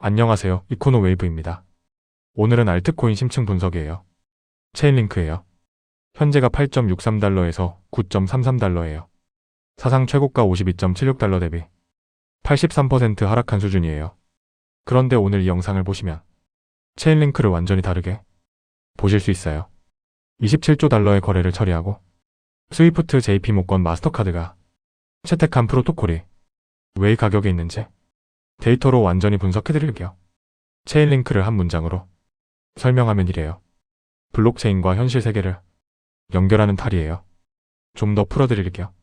안녕하세요. 이코노 웨이브입니다. 오늘은 알트코인 심층 분석이에요. 체인링크예요. 현재가 8.63달러에서 9.33달러예요. 사상 최고가 52.76달러 대비 83% 하락한 수준이에요. 그런데 오늘 이 영상을 보시면 체인링크를 완전히 다르게 보실 수 있어요. 27조 달러의 거래를 처리하고 스위프트 JP모건 마스터카드가 채택한 프로토콜이 왜 이 가격에 있는지 데이터로 완전히 분석해드릴게요. 체인링크를 한 문장으로 설명하면 이래요. 블록체인과 현실 세계를 연결하는 탈이에요. 좀 더 풀어드릴게요.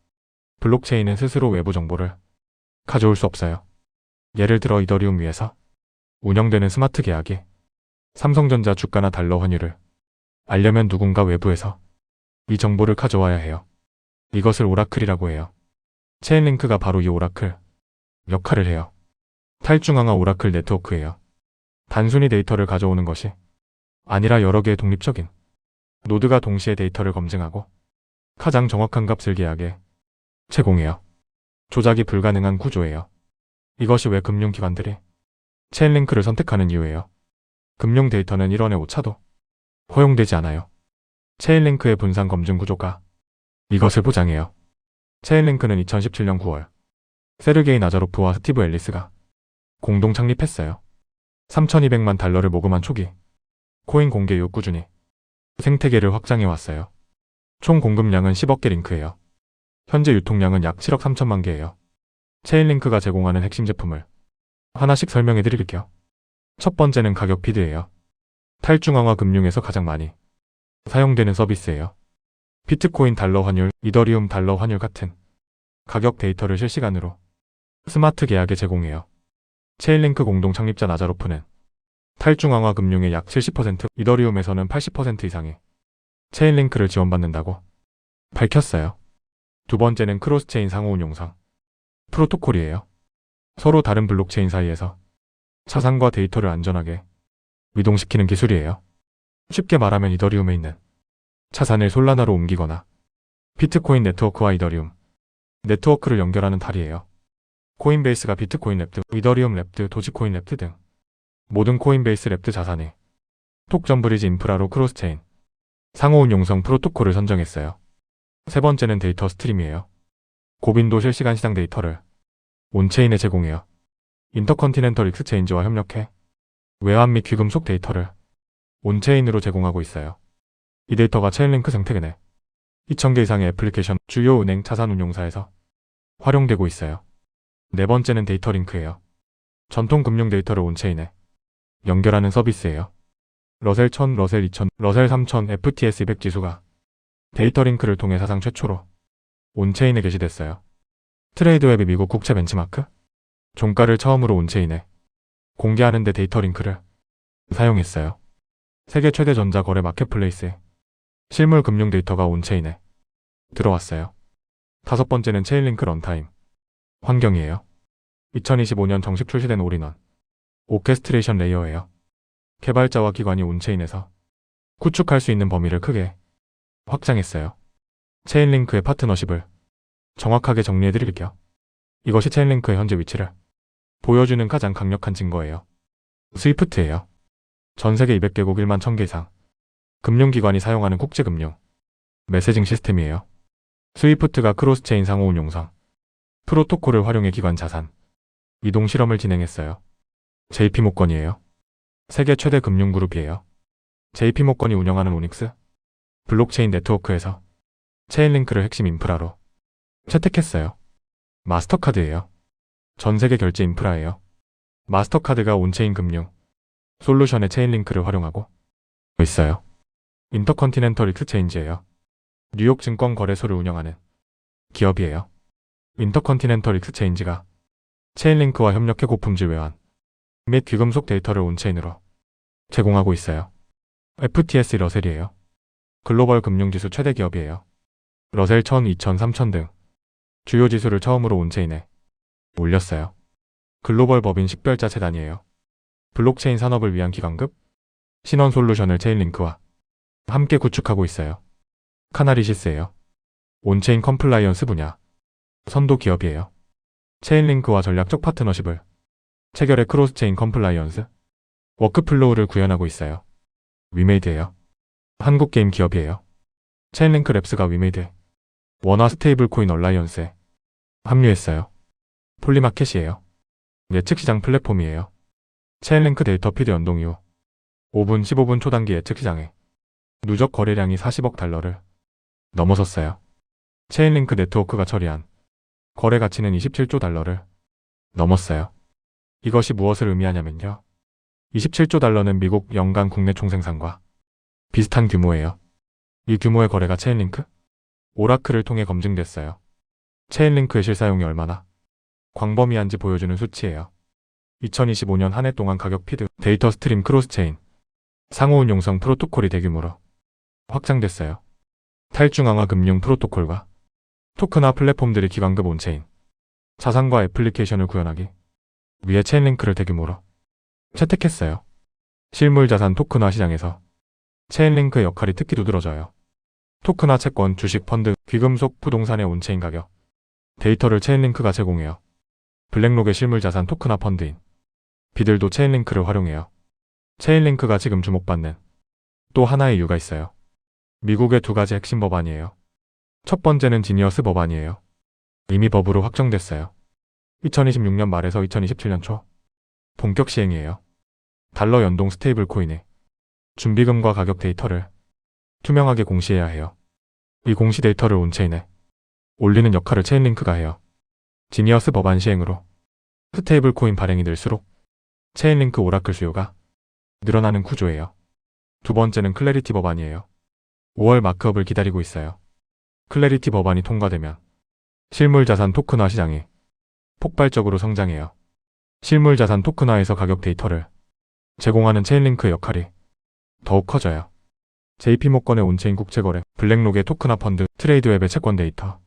블록체인은 스스로 외부 정보를 가져올 수 없어요. 예를 들어 이더리움 위에서 운영되는 스마트 계약이 삼성전자 주가나 달러 환율을 알려면 누군가 외부에서 이 정보를 가져와야 해요. 이것을 오라클이라고 해요. 체인링크가 바로 이 오라클 역할을 해요. 탈중앙화 오라클 네트워크예요. 단순히 데이터를 가져오는 것이 아니라 여러 개의 독립적인 노드가 동시에 데이터를 검증하고 가장 정확한 값을 계약에 제공해요. 조작이 불가능한 구조예요. 이것이 왜 금융기관들이 체인링크를 선택하는 이유예요. 금융 데이터는 1원의 오차도 허용되지 않아요. 체인링크의 분산 검증 구조가 이것을 보장해요. 체인링크는 2017년 9월 세르게이 나자로프와 스티브 앨리스가 공동 창립했어요. 3,200만 달러를 모금한 초기 코인 공개 이후 꾸준히 생태계를 확장해왔어요. 총 공급량은 10억 개 링크예요. 현재 유통량은 약 7억 3천만 개예요. 체인링크가 제공하는 핵심 제품을 하나씩 설명해 드릴게요. 첫 번째는 가격 피드예요. 탈중앙화 금융에서 가장 많이 사용되는 서비스예요. 비트코인 달러 환율, 이더리움 달러 환율 같은 가격 데이터를 실시간으로 스마트 계약에 제공해요. 체인링크 공동 창립자 나자로프는 탈중앙화 금융의 약 70%, 이더리움에서는 80% 이상의 체인링크를 지원받는다고 밝혔어요. 두 번째는 크로스체인 상호운용상 프로토콜이에요. 서로 다른 블록체인 사이에서 자산과 데이터를 안전하게 이동시키는 기술이에요. 쉽게 말하면 이더리움에 있는 자산을 솔라나로 옮기거나 비트코인 네트워크와 이더리움 네트워크를 연결하는 탈이에요. 코인베이스가 비트코인 랩드, 이더리움 랩드, 도지코인 랩드 등 모든 코인베이스 랩드 자산이 톡전 브리지 인프라로 크로스체인 상호운용성 프로토콜을 선정했어요. 세 번째는 데이터 스트림이에요. 고빈도 실시간 시장 데이터를 온체인에 제공해요. 인터컨티넨털 익스체인지와 협력해 외환 및 귀금속 데이터를 온체인으로 제공하고 있어요. 이 데이터가 체인링크 생태계 내 2,000개 이상의 애플리케이션, 주요 은행, 자산운용사에서 활용되고 있어요. 네 번째는 데이터 링크예요. 전통 금융 데이터를 온체인에 연결하는 서비스예요. 러셀 1000, 러셀 2000, 러셀 3000, FTS 200 지수가 데이터 링크를 통해 사상 최초로 온체인에 게시됐어요. 트레이드웹이 미국 국채 벤치마크 종가를 처음으로 온체인에 공개하는 데 데이터 링크를 사용했어요. 세계 최대 전자거래 마켓플레이스에 실물 금융 데이터가 온체인에 들어왔어요. 다섯 번째는 체인링크 런타임 환경이에요. 2025년 정식 출시된 올인원 오케스트레이션 레이어예요. 개발자와 기관이 온체인에서 구축할 수 있는 범위를 크게 확장했어요. 체인링크의 파트너십을 정확하게 정리해드릴게요. 이것이 체인링크의 현재 위치를 보여주는 가장 강력한 증거예요. 스위프트예요. 전 세계 200개국 1만 1000개 이상 금융기관이 사용하는 국제금융 메시징 시스템이에요. 스위프트가 크로스체인 상호운용상 프로토콜을 활용해 기관 자산 이동 실험을 진행했어요. JP모건이에요. 세계 최대 금융그룹이에요. JP모건이 운영하는 오닉스 블록체인 네트워크에서 체인링크를 핵심 인프라로 채택했어요. 마스터카드예요. 전 세계 결제 인프라예요. 마스터카드가 온체인 금융 솔루션의 체인링크를 활용하고 있어요. 인터컨티넨털 익스체인지예요. 뉴욕 증권 거래소를 운영하는 기업이에요. 인터컨티넨털 익스체인지가 체인링크와 협력해 고품질 외환 및 귀금속 데이터를 온체인으로 제공하고 있어요. FTS 러셀이에요. 글로벌 금융지수 최대 기업이에요. 러셀 1000, 2000, 3000 등 주요 지수를 처음으로 온체인에 올렸어요. 글로벌 법인 식별자 재단이에요. 블록체인 산업을 위한 기관급 신원 솔루션을 체인링크와 함께 구축하고 있어요. 카나리시스예요. 온체인 컴플라이언스 분야 선도 기업이에요. 체인링크와 전략적 파트너십을 체결의 크로스체인 컴플라이언스, 워크플로우를 구현하고 있어요. 위메이드예요. 한국 게임 기업이에요. 체인링크 랩스가 위메이드, 원화 스테이블 코인 얼라이언스에 합류했어요. 폴리마켓이에요. 예측시장 플랫폼이에요. 체인링크 데이터 피드 연동 이후 5분 15분 초단기 예측시장에 누적 거래량이 40억 달러를 넘어섰어요. 체인링크 네트워크가 처리한 거래 가치는 27조 달러를 넘었어요. 이것이 무엇을 의미하냐면요. 27조 달러는 미국 연간 국내 총생산과 비슷한 규모예요. 이 규모의 거래가 체인링크, 오라클을 통해 검증됐어요. 체인링크의 실사용이 얼마나 광범위한지 보여주는 수치예요. 2025년 한 해 동안 가격 피드, 데이터 스트림 크로스체인, 상호운용성 프로토콜이 대규모로 확장됐어요. 탈중앙화 금융 프로토콜과 토큰화 플랫폼들이 기관급 온체인, 자산과 애플리케이션을 구현하기 위해 체인링크를 대규모로 채택했어요. 실물자산 토큰화 시장에서 체인링크의 역할이 특히 두드러져요. 토큰화 채권, 주식, 펀드, 귀금속, 부동산의 온체인 가격, 데이터를 체인링크가 제공해요. 블랙록의 실물자산 토큰화 펀드인 비들도 체인링크를 활용해요. 체인링크가 지금 주목받는 또 하나의 이유가 있어요. 미국의 두 가지 핵심 법안이에요. 첫 번째는 지니어스 법안이에요. 이미 법으로 확정됐어요. 2026년 말에서 2027년 초 본격 시행이에요. 달러 연동 스테이블 코인의 준비금과 가격 데이터를 투명하게 공시해야 해요. 이 공시 데이터를 온체인에 올리는 역할을 체인링크가 해요. 지니어스 법안 시행으로 스테이블 코인 발행이 늘수록 체인링크 오라클 수요가 늘어나는 구조예요. 두 번째는 클래리티 법안이에요. 5월 마크업을 기다리고 있어요. 클래리티 법안이 통과되면 실물자산 토큰화 시장이 폭발적으로 성장해요. 실물자산 토큰화에서 가격 데이터를 제공하는 체인링크의 역할이 더욱 커져요. JP모건의 온체인 국제거래, 블랙록의 토큰화 펀드, 트레이드웹의 채권 데이터,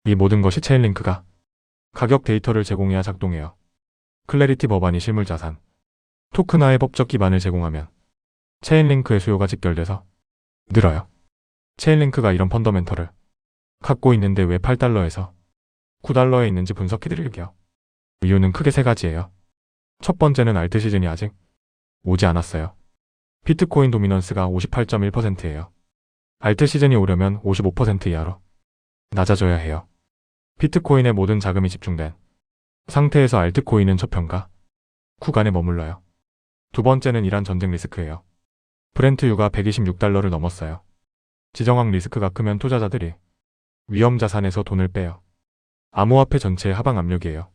이 모든 것이 체인링크가 가격 데이터를 제공해야 작동해요. 클래리티 법안이 실물자산 토큰화의 법적 기반을 제공하면 체인링크의 수요가 직결돼서 늘어요. 체인링크가 이런 펀더멘털을 갖고 있는데 왜 8달러에서 9달러에 있는지 분석해드릴게요. 이유는 크게 세 가지예요. 첫 번째는 알트 시즌이 아직 오지 않았어요. 비트코인 도미넌스가 58.1%예요. 알트 시즌이 오려면 55% 이하로 낮아져야 해요. 비트코인의 모든 자금이 집중된 상태에서 알트코인은 저평가 구간에 머물러요. 두 번째는 이란 전쟁 리스크예요. 브렌트유가 126달러를 넘었어요. 지정학 리스크가 크면 투자자들이 위험 자산에서 돈을 빼요. 암호화폐 전체의 하방 압력이에요.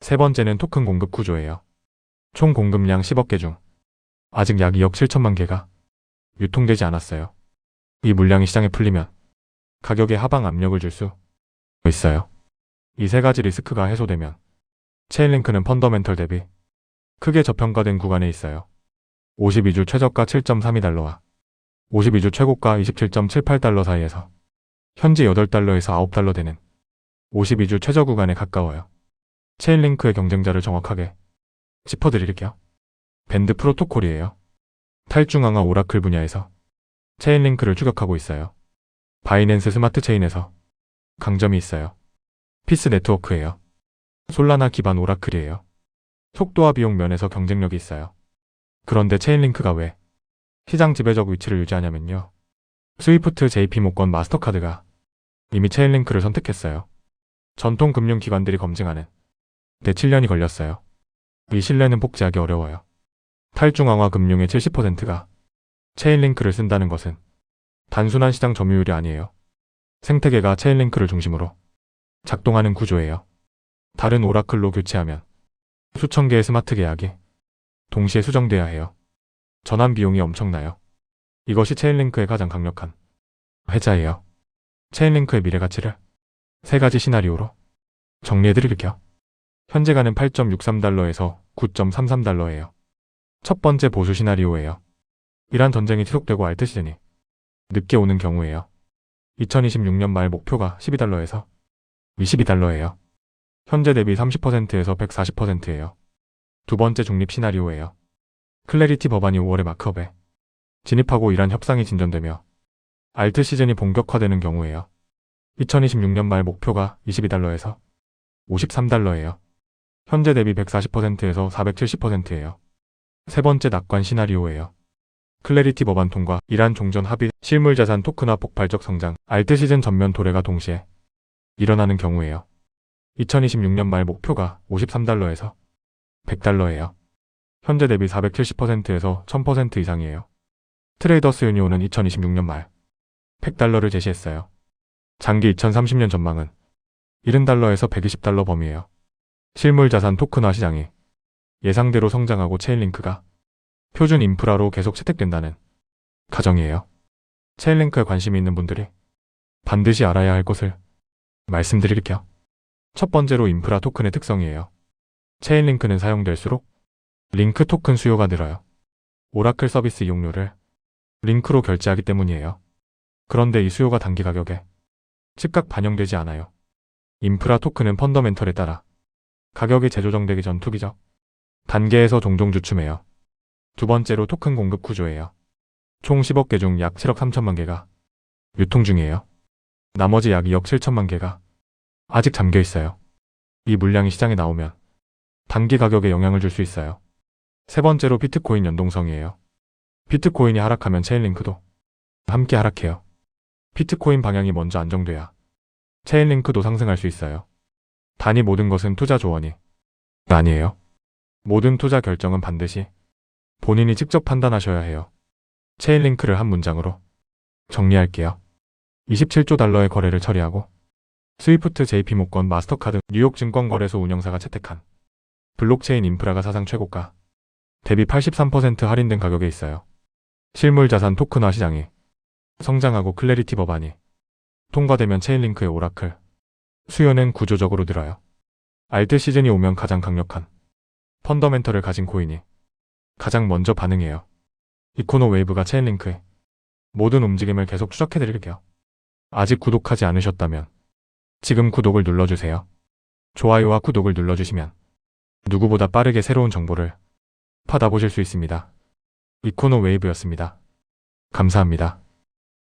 세 번째는 토큰 공급 구조예요. 총 공급량 10억 개 중 아직 약 2억 7천만 개가 유통되지 않았어요. 이 물량이 시장에 풀리면 가격에 하방 압력을 줄 수 있어요. 이 세 가지 리스크가 해소되면 체인링크는 펀더멘털 대비 크게 저평가된 구간에 있어요. 52주 최저가 7.32달러와 52주 최고가 27.78달러 사이에서 현재 8달러에서 9달러 되는 52주 최저 구간에 가까워요. 체인링크의 경쟁자를 정확하게 짚어드릴게요. 밴드 프로토콜이에요. 탈중앙화 오라클 분야에서 체인링크를 추격하고 있어요. 바이낸스 스마트 체인에서 강점이 있어요. 피스 네트워크예요. 솔라나 기반 오라클이에요. 속도와 비용 면에서 경쟁력이 있어요. 그런데 체인링크가 왜 시장 지배적 위치를 유지하냐면요. 스위프트, JP모건, 마스터카드가 이미 체인링크를 선택했어요. 전통 금융기관들이 검증하는 데 7년이 걸렸어요. 이 신뢰는 복제하기 어려워요. 탈중앙화 금융의 70%가 체인링크를 쓴다는 것은 단순한 시장 점유율이 아니에요. 생태계가 체인링크를 중심으로 작동하는 구조예요. 다른 오라클로 교체하면 수천 개의 스마트 계약이 동시에 수정돼야 해요. 전환 비용이 엄청나요. 이것이 체인링크의 가장 강력한 회자예요. 체인링크의 미래 가치를 세 가지 시나리오로 정리해드릴게요. 현재가는 8.63달러에서 9.33달러예요. 첫 번째 보수 시나리오예요. 이란 전쟁이 지속되고 알트 시즌이 늦게 오는 경우예요. 2026년 말 목표가 12달러에서 22달러예요. 현재 대비 30%에서 140%예요. 두 번째 중립 시나리오예요. 클래리티 법안이 5월에 마크업에 진입하고 이란 협상이 진전되며 알트 시즌이 본격화되는 경우예요. 2026년 말 목표가 22달러에서 53달러예요. 현재 대비 140%에서 470%예요. 세 번째 낙관 시나리오예요. 클래리티 법안 통과, 이란 종전 합의, 실물자산 토큰화 폭발적 성장, 알트 시즌 전면 도래가 동시에 일어나는 경우예요. 2026년 말 목표가 53달러에서 100달러예요. 현재 대비 470%에서 1000% 이상이에요. 트레이더스 유니온은 2026년 말 100달러를 제시했어요. 장기 2030년 전망은 70달러에서 120달러 범위예요. 실물자산 토큰화 시장이 예상대로 성장하고 체인링크가 표준 인프라로 계속 채택된다는 가정이에요. 체인링크에 관심이 있는 분들이 반드시 알아야 할 것을 말씀드릴게요. 첫 번째로 인프라 토큰의 특성이에요. 체인링크는 사용될수록 링크 토큰 수요가 늘어요. 오라클 서비스 이용료를 링크로 결제하기 때문이에요. 그런데 이 수요가 단기 가격에 즉각 반영되지 않아요. 인프라 토큰은 펀더멘털에 따라 가격이 재조정되기 전 투기적 단계에서 종종 주춤해요. 두 번째로 토큰 공급 구조예요. 총 10억 개 중 약 7억 3천만 개가 유통 중이에요. 나머지 약 2억 7천만 개가 아직 잠겨 있어요. 이 물량이 시장에 나오면 단기 가격에 영향을 줄 수 있어요. 세 번째로 비트코인 연동성이에요. 비트코인이 하락하면 체인링크도 함께 하락해요. 비트코인 방향이 먼저 안정돼야 체인링크도 상승할 수 있어요. 단이 모든 것은 투자 조언이 아니에요. 모든 투자 결정은 반드시 본인이 직접 판단하셔야 해요. 체인링크를 한 문장으로 정리할게요. 27조 달러의 거래를 처리하고 스위프트, JP모건, 마스터카드, 뉴욕 증권거래소 운영사가 채택한 블록체인 인프라가 사상 최고가 대비 83% 할인된 가격에 있어요. 실물자산 토큰화 시장이 성장하고 클래리티 법안이 통과되면 체인링크의 오라클 수요는 구조적으로 늘어요. 알트 시즌이 오면 가장 강력한 펀더멘털을 가진 코인이 가장 먼저 반응해요. 이코노 웨이브가 체인링크의 모든 움직임을 계속 추적해드릴게요. 아직 구독하지 않으셨다면 지금 구독을 눌러주세요. 좋아요와 구독을 눌러주시면 누구보다 빠르게 새로운 정보를 받아보실 수 있습니다. 이코노 웨이브였습니다. 감사합니다.